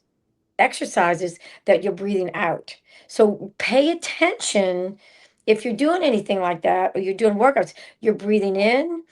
Speaker 2: exercises that you're breathing out. So pay attention if you're doing anything like that or you're doing workouts. You're breathing in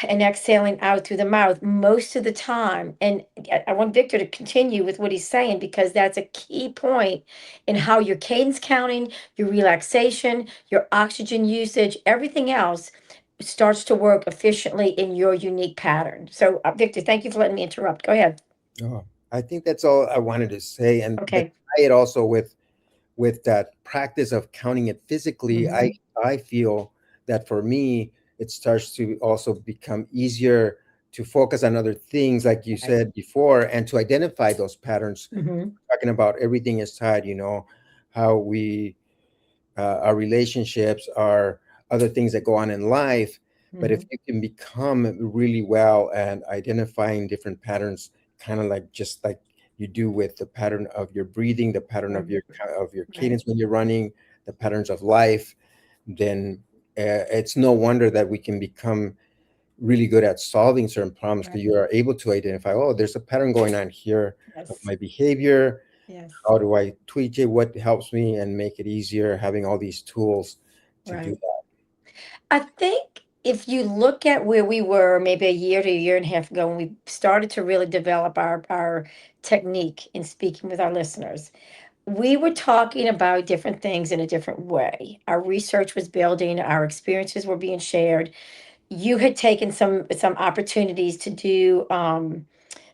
Speaker 2: and exhaling out through the mouth most of the time. And I want Victor to continue with what he's saying because that's a key point in how your cadence counting, your relaxation, your oxygen usage, everything else starts to work efficiently in your unique pattern. So, Victor, thank you for letting me interrupt. Go ahead.
Speaker 1: oh, I think that's all I wanted to say. And to
Speaker 2: Okay.
Speaker 1: tie it also with that practice of counting it physically, I
Speaker 2: Hmm.
Speaker 1: I feel that for me, it starts to also become easier to focus on other things, like you
Speaker 2: Right.
Speaker 1: said before, and to identify those patterns.
Speaker 2: Hmm.
Speaker 1: Talking about everything is tied, how we our relationships, our other things that go on in life. But if
Speaker 2: Hmm.
Speaker 1: you can become really well and identifying different patterns, kind of like just like you do with the pattern of your breathing, the pattern of
Speaker 2: Hmm.
Speaker 1: your
Speaker 2: Right.
Speaker 1: cadence when you're running, the patterns of life, then it's no wonder that we can become really good at solving certain problems because
Speaker 2: Right.
Speaker 1: you are able to identify, oh, there's a pattern going on here of
Speaker 2: Yes.
Speaker 1: my behavior.
Speaker 2: Yes.
Speaker 1: How do I tweak it? What helps me and make it easier having all these tools to do
Speaker 2: Right.
Speaker 1: that?
Speaker 2: I think if you look at where we were maybe a year to a year and a half ago when we started to really develop our technique in speaking with our listeners, we were talking about different things in a different way. Our research was building, our experiences were being shared. You had taken some opportunities to do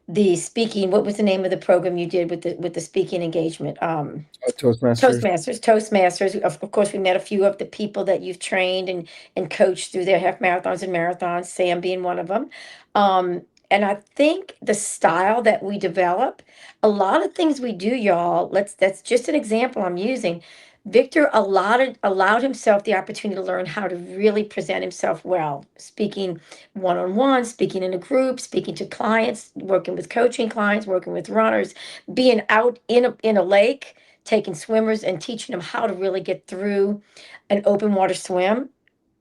Speaker 2: the speaking. What was the name of the program you did with the speaking engagement?
Speaker 1: Toastmasters.
Speaker 2: Toastmasters. Of course, we met a few of the people that you've trained and coached through their half marathons and marathons, Sam being one of them. And I think the style that we develop, a lot of things we do, y'all, that's just an example I'm using. Victor allowed himself the opportunity to learn how to really present himself well, speaking one-on-one, speaking in a group, speaking to clients, working with coaching clients, working with runners, being out in a lake taking swimmers and teaching them how to really get through an open water swim.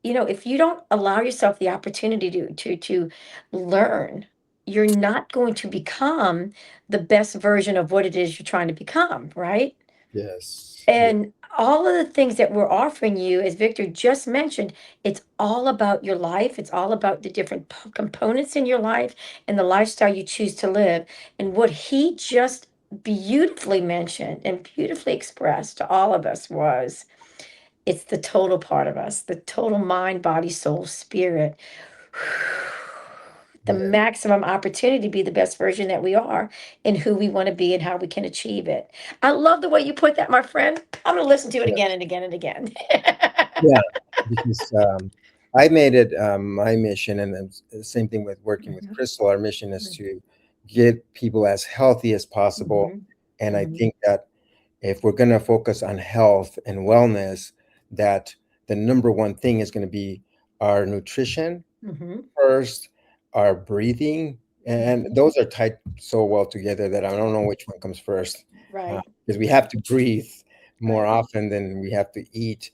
Speaker 2: If you don't allow yourself the opportunity to learn, you're not going to become the best version of what it is you're trying to become, right?
Speaker 1: Yes. Yeah.
Speaker 2: And all of the things that we're offering you, as Victor just mentioned, it's all about your life. It's all about the different components in your life and the lifestyle you choose to live. And what he just beautifully mentioned and beautifully expressed to all of us was it's the total part of us, the total mind, body, soul, spirit. the
Speaker 1: Yeah.
Speaker 2: maximum opportunity to be the best version that we are and who we want to be and how we can achieve it. I love the way you put that, my friend. I'm going to listen to it again
Speaker 1: Yes.
Speaker 2: and again and again.
Speaker 1: Yeah. Because I made it my mission, and then the same thing with working with
Speaker 2: Mhm,
Speaker 1: Crystal. Our mission is to get people as healthy as possible.
Speaker 2: mhm,
Speaker 1: And I
Speaker 2: mhm,
Speaker 1: think that if we're going to focus on health and wellness, that the number one thing is going to be our nutrition
Speaker 2: mhm,
Speaker 1: first, our breathing, and
Speaker 2: mhm.
Speaker 1: those are tied so well together that I don't know which one comes first,
Speaker 2: Right,
Speaker 1: because we have to breathe more
Speaker 2: right,
Speaker 1: often than we have to eat.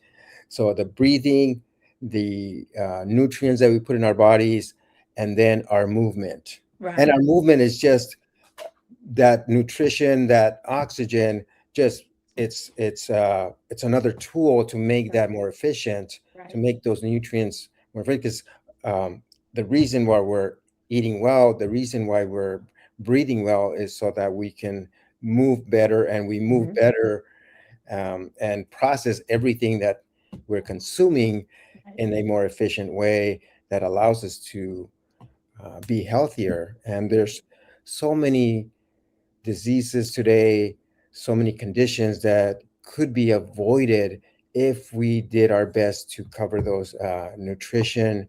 Speaker 1: So the breathing, the nutrients that we put in our bodies, and then our movement. And our
Speaker 2: right,
Speaker 1: movement is just that nutrition, that oxygen, just it's another tool to make that
Speaker 2: right,
Speaker 1: more efficient, to
Speaker 2: right.
Speaker 1: make those nutrients more efficient. Because the reason why we're eating well, the reason why we're breathing well, is so that we can move better, and we move
Speaker 2: Mhm,
Speaker 1: better, and process everything that we're consuming
Speaker 2: right,
Speaker 1: in a more efficient way that allows us to be healthier. And
Speaker 2: right.
Speaker 1: there's so many diseases today, so many conditions that could be avoided if we did our best to cover those nutrition,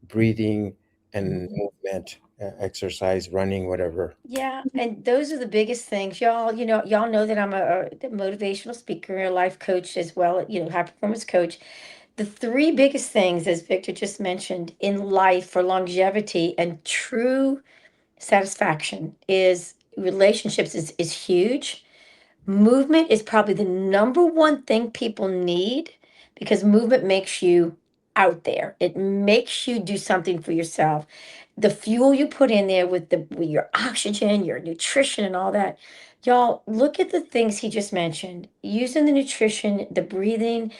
Speaker 1: breathing, and
Speaker 2: Mhm.
Speaker 1: movement, exercise, running, whatever.
Speaker 2: Yeah, and those are the biggest things, y'all. Y'all know that I'm a motivational speaker, a life coach as well, high performance coach. The three biggest things, as Victor just mentioned, in life for longevity and true satisfaction is relationships is huge. Movement is probably the number one thing people need because movement makes you out there. It makes you do something for yourself. The fuel you put in there with your oxygen, your nutrition and all that. Y'all, look at the things he just mentioned. Using the nutrition, the breathing,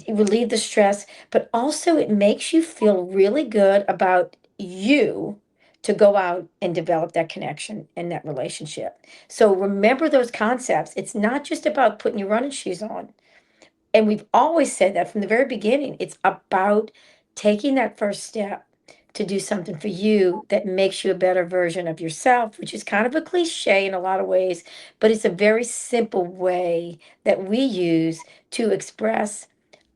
Speaker 2: relieve the stress, but also it makes you feel really good about you to go out and develop that connection and that relationship. So remember those concepts. It's not just about putting your running shoes on. And we've always said that from the very beginning. It's about taking that first step to do something for you that makes you a better version of yourself, which is kind of a cliche in a lot of ways, but it's a very simple way that we use to express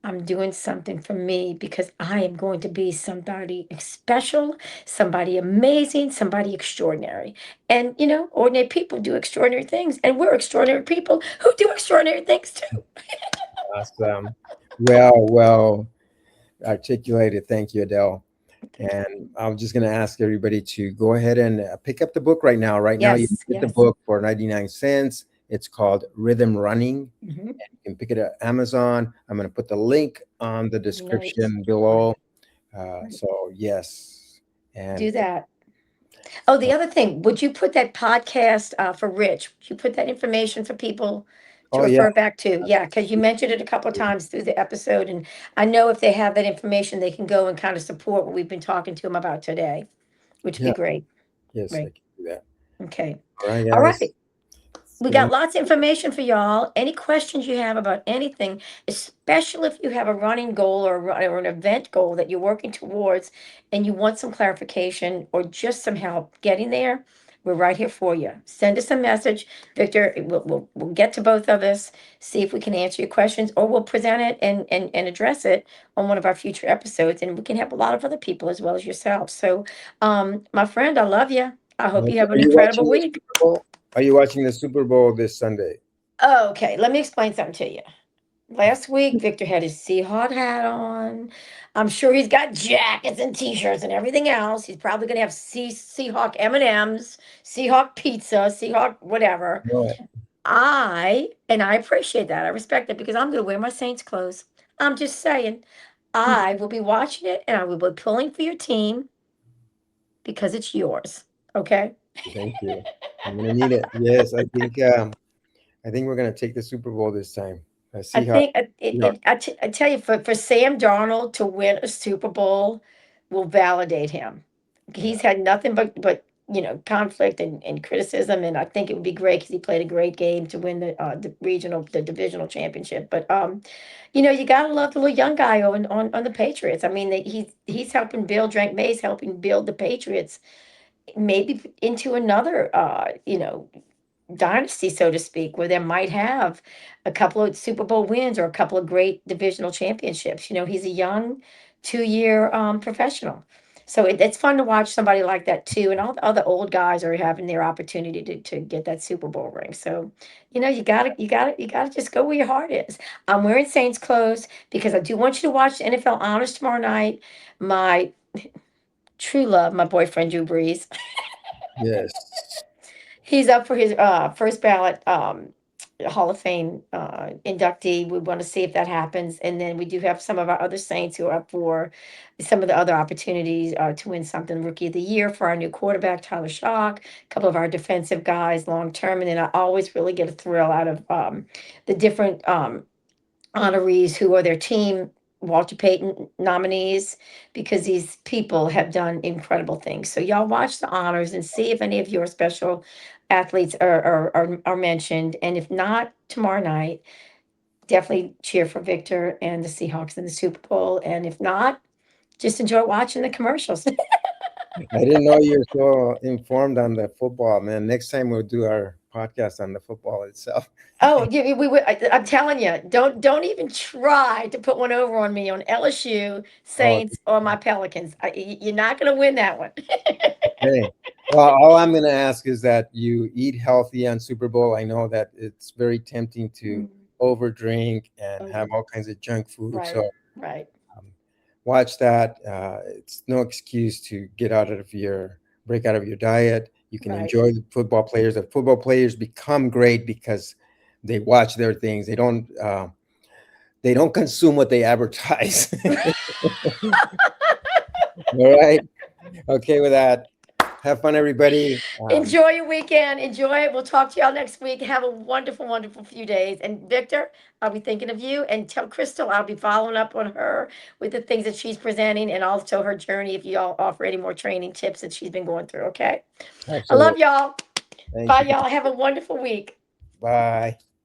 Speaker 2: I'm doing something for me because I am going to be somebody special, somebody amazing, somebody extraordinary. And, ordinary people do extraordinary things, and we're extraordinary people who do extraordinary things too.
Speaker 1: Awesome. Well articulated. Thank you, Adele. And I'm just going to ask everybody to go ahead and pick up the book right now. Right now, you can
Speaker 2: Yes,
Speaker 1: get the
Speaker 2: yes.
Speaker 1: book for 99 cents. It's called Rhythm Running.
Speaker 2: Mhm.
Speaker 1: You can pick it at Amazon. I'm going to put the link on the
Speaker 2: Right,
Speaker 1: description
Speaker 2: right,
Speaker 1: below.
Speaker 2: right.
Speaker 1: So, yes. And
Speaker 2: Do that. Oh, the other thing, would you put that podcast for Rich? Would you put that information for people to
Speaker 1: oh, yeah.
Speaker 2: refer back to? Yeah, because you mentioned it a couple of times through the episode, and I know if they have that information, they can go and kind of support what we've been talking to them about today, which would be
Speaker 1: Yeah.
Speaker 2: great.
Speaker 1: Yes, I
Speaker 2: Right.
Speaker 1: can do that.
Speaker 2: Okay.
Speaker 1: All right,
Speaker 2: All
Speaker 1: guys.
Speaker 2: right.
Speaker 1: It's
Speaker 2: We
Speaker 1: been
Speaker 2: got lots of information for y'all. Any questions you have about anything, especially if you have a running goal or an event goal that you're working towards and you want some clarification or just some help getting there, we're right here for you. Send us a message. Victor, we'll get to both of us, see if we can answer your questions, or we'll present it and address it on one of our future episodes. And we can help a lot of other people as well as yourself. So, my friend, I love you. I hope you have
Speaker 1: Are
Speaker 2: an
Speaker 1: you
Speaker 2: incredible
Speaker 1: watching the
Speaker 2: week.
Speaker 1: Super Bowl? Are you watching the Super Bowl this Sunday?
Speaker 2: Okay, let me explain something to you. Last week, Victor had his Seahawk hat on. I'm sure he's got jackets and T-shirts and everything else. He's probably gonna have Seahawk M&Ms, Seahawk pizza, Seahawk whatever.
Speaker 1: No.
Speaker 2: I appreciate that. I respect it because I'm gonna wear my Saints clothes. I'm just saying, I will be watching it and I will be pulling for your team because it's yours. Okay.
Speaker 1: Thank you. I'm gonna need it. Yes, I think we're gonna take the Super Bowl this time.
Speaker 2: I
Speaker 1: Seahawks.
Speaker 2: think
Speaker 1: Yeah,
Speaker 2: I tell you, for Sam Darnold to win a Super Bowl will validate him.
Speaker 1: yeah,
Speaker 2: He's had nothing but conflict and criticism, and I think it would be great because he played a great game to win the divisional championship. But you gotta love the little young guy on the Patriots. I mean, he's helping build. Drake May's helping build the Patriots maybe into another dynasty, so to speak, where they might have a couple of Super Bowl wins or a couple of great divisional championships. He's a young 2-year professional. So it's fun to watch somebody like that too. And all the other old guys are having their opportunity to get that Super Bowl ring. So, you gotta just go where your heart is. I'm wearing Saints clothes because I do want you to watch the NFL Honors tomorrow night. My true love, my boyfriend Drew Brees.
Speaker 1: Yes.
Speaker 2: He's up for his first ballot Hall of Fame inductee. We want to see if that happens. And then we do have some of our other Saints who are up for some of the other opportunities to win something Rookie of the Year for our new quarterback, Tyler Shock, a couple of our defensive guys long term. And then I always really get a thrill out of the different honorees who are their team Walter Payton nominees because these people have done incredible things. So y'all watch the honors and see if any of your special athletes are mentioned. And if not tomorrow night, definitely cheer for Victor and the Seahawks in the Super Bowl. And if not, just enjoy watching the commercials.
Speaker 1: I didn't know you're so informed on the football, man. Next time we'll do our podcast on the football itself.
Speaker 2: Oh, I'm telling you, don't even try to put one over on me on LSU,
Speaker 1: Oh,
Speaker 2: Saints, or my Pelicans. You're not going to win that one.
Speaker 1: hey. Well, all I'm going to ask is that you eat healthy on Super Bowl. I know that it's very tempting to
Speaker 2: Mm.
Speaker 1: overdrink and
Speaker 2: Oh,
Speaker 1: have
Speaker 2: yeah.
Speaker 1: all kinds of junk food.
Speaker 2: Right,
Speaker 1: So
Speaker 2: right,
Speaker 1: um, watch that. It's no excuse to break out of your diet. You can
Speaker 2: right.
Speaker 1: enjoy the football players. The football players become great because they watch their things. They don't consume what they advertise. All right. Okay with that. Have fun, everybody.
Speaker 2: Enjoy your weekend. Enjoy it. We'll talk to y'all next week. Have a wonderful, wonderful few days. And Victor, I'll be thinking of you. And tell Crystal I'll be following up on her with the things that she's presenting and also her journey if y'all offer any more training tips that she's been going through. Okay. I love
Speaker 1: Absolutely.
Speaker 2: y'all.
Speaker 1: Thank
Speaker 2: Bye,
Speaker 1: you.
Speaker 2: y'all. Have a wonderful week.
Speaker 1: Bye.